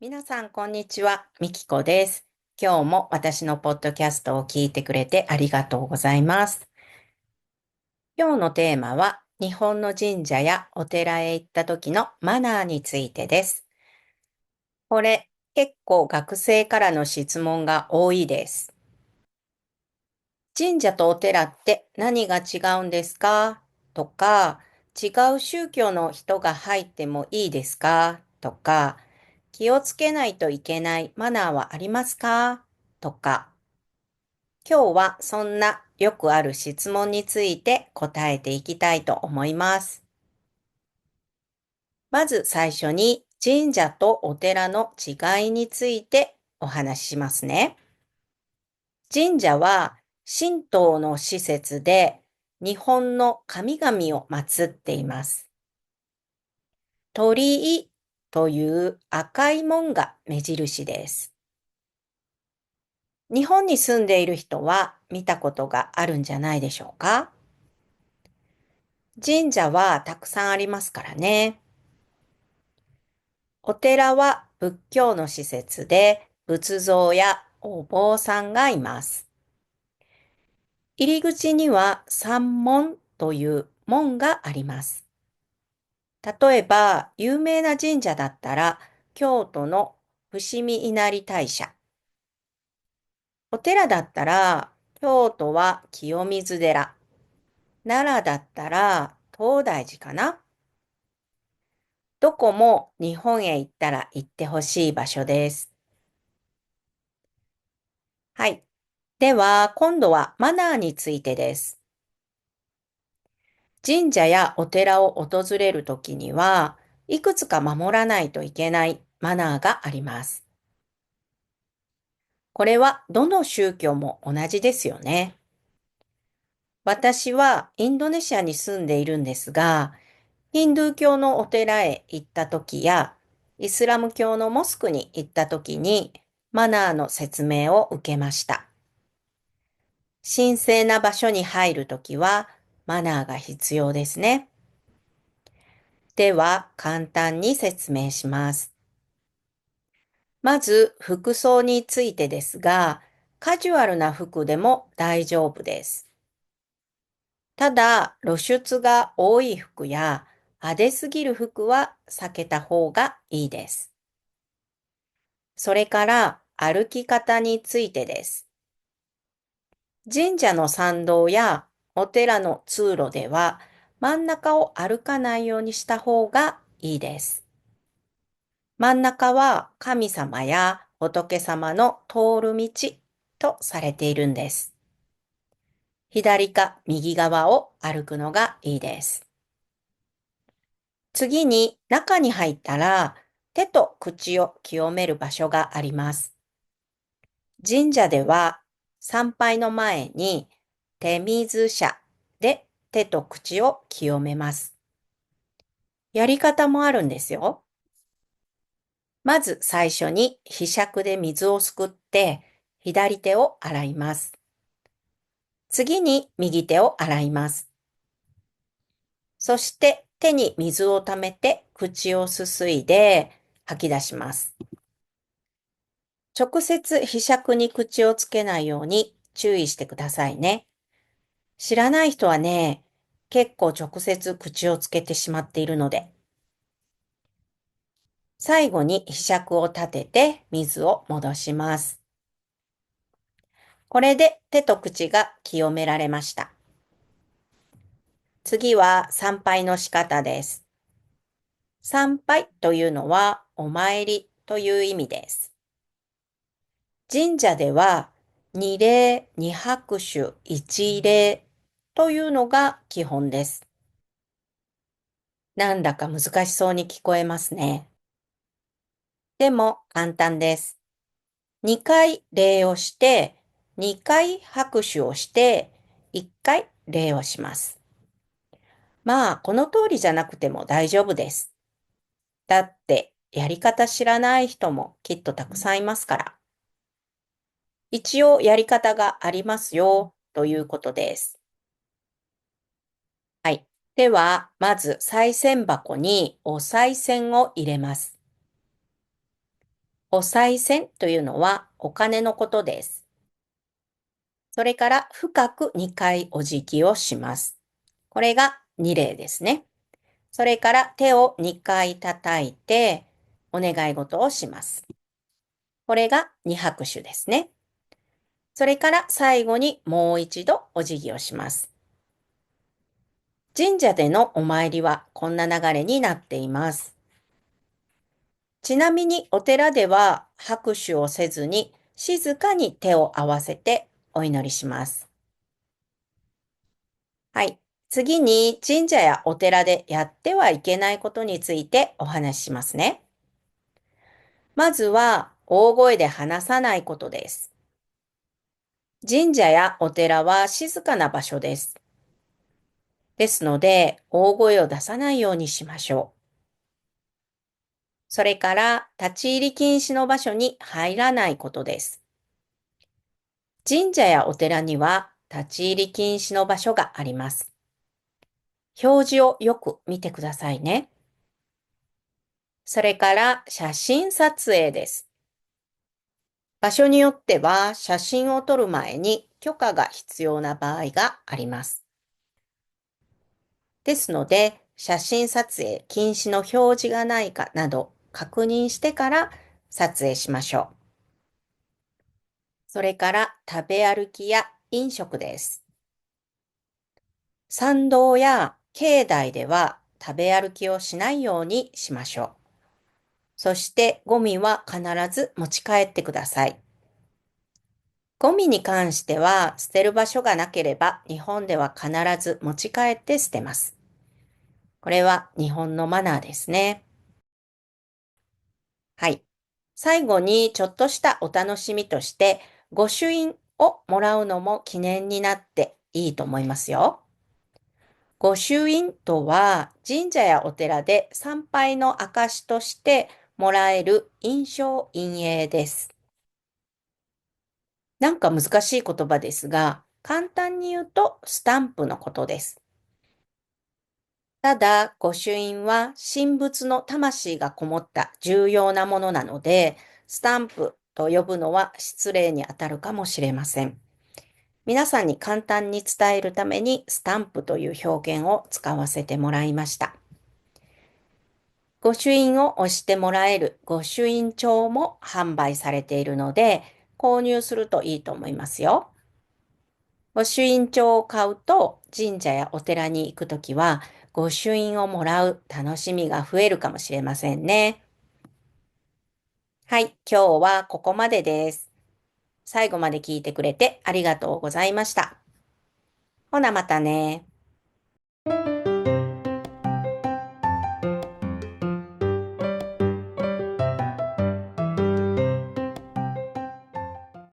皆さん、こんにちは。みきこです。今日も私のポッドキャストを聞いてくれてありがとうございます。今日のテーマは、日本の神社やお寺へ行った時のマナーについてです。これ、結構学生からの質問が多いです。神社とお寺って何が違うんですかとか、違う宗教の人が入ってもいいですかとか、気をつけないといけないマナーはありますかとか、今日はそんなよくある質問について答えていきたいと思います。まず最初に神社とお寺の違いについてお話ししますね。神社は神道の施設で日本の神々を祀っています。鳥居という赤い門が目印です。日本に住んでいる人は見たことがあるんじゃないでしょうか？神社はたくさんありますからね。お寺は仏教の施設で仏像やお坊さんがいます。入り口には三門という門があります。例えば、有名な神社だったら、京都の伏見稲荷大社。お寺だったら、京都は清水寺。奈良だったら、東大寺かな。どこも日本へ行ったら行ってほしい場所です。はい。では、今度はマナーについてです。神社やお寺を訪れるときには、いくつか守らないといけないマナーがあります。これはどの宗教も同じですよね。私はインドネシアに住んでいるんですが、ヒンドゥー教のお寺へ行ったときや、イスラム教のモスクに行ったときに、マナーの説明を受けました。神聖な場所に入るときは、マナーが必要ですね。では、簡単に説明します。まず、服装についてですが、カジュアルな服でも大丈夫です。ただ、露出が多い服や派手すぎる服は避けた方がいいです。それから歩き方についてです。神社の参道やお寺の通路では真ん中を歩かないようにした方がいいです。真ん中は神様や仏様の通る道とされているんです。左か右側を歩くのがいいです。次に中に入ったら手と口を清める場所があります。神社では参拝の前に手水舎で手と口を清めます。やり方もあるんですよ。まず最初にひしゃくで水をすくって左手を洗います。次に右手を洗います。そして手に水をためて口をすすいで吐き出します。直接ひしゃくに口をつけないように注意してくださいね。知らない人はね、結構直接口をつけてしまっているので。最後にひしゃくを立てて水を戻します。これで手と口が清められました。次は参拝の仕方です。参拝というのはお参りという意味です。神社では二礼、二拍手、一礼というのが基本です。なんだか難しそうに聞こえますね。でも簡単です。2回礼をして、2回拍手をして、1回礼をします。まあ、この通りじゃなくても大丈夫です。だって、やり方知らない人もきっとたくさんいますから。一応やり方がありますよ、ということです。はい。では、まず、賽銭箱にお賽銭を入れます。お賽銭というのはお金のことです。それから深く2回お辞儀をします。これが2礼ですね。それから手を2回叩いてお願い事をします。これが2拍手ですね。それから最後にもう一度お辞儀をします。神社でのお参りはこんな流れになっています。ちなみにお寺では拍手をせずに静かに手を合わせてお祈りします。はい。次に神社やお寺でやってはいけないことについてお話ししますね。まずは大声で話さないことです。神社やお寺は静かな場所です。ですので大声を出さないようにしましょう。それから立ち入り禁止の場所に入らないことです。神社やお寺には立ち入り禁止の場所があります。表示をよく見てくださいね。それから写真撮影です。場所によっては写真を撮る前に許可が必要な場合があります。ですので、写真撮影禁止の表示がないかなど確認してから撮影しましょう。それから食べ歩きや飲食です。参道や境内では食べ歩きをしないようにしましょう。そしてゴミは必ず持ち帰ってください。ゴミに関しては捨てる場所がなければ日本では必ず持ち帰って捨てます。これは日本のマナーですね。はい。最後にちょっとしたお楽しみとして御朱印をもらうのも記念になっていいと思いますよ。御朱印とは神社やお寺で参拝の証としてもらえる印章印影です。なんか難しい言葉ですが、簡単に言うとスタンプのことです。ただ、御朱印は神仏の魂がこもった重要なものなので、スタンプと呼ぶのは失礼にあたるかもしれません。皆さんに簡単に伝えるためにスタンプという表現を使わせてもらいました。御朱印を押してもらえる御朱印帳も販売されているので、購入するといいと思いますよ。御朱印帳を買うと神社やお寺に行くときは御朱印をもらう楽しみが増えるかもしれませんね。はい、今日はここまでです。最後まで聞いてくれてありがとうございました。ほなまたね。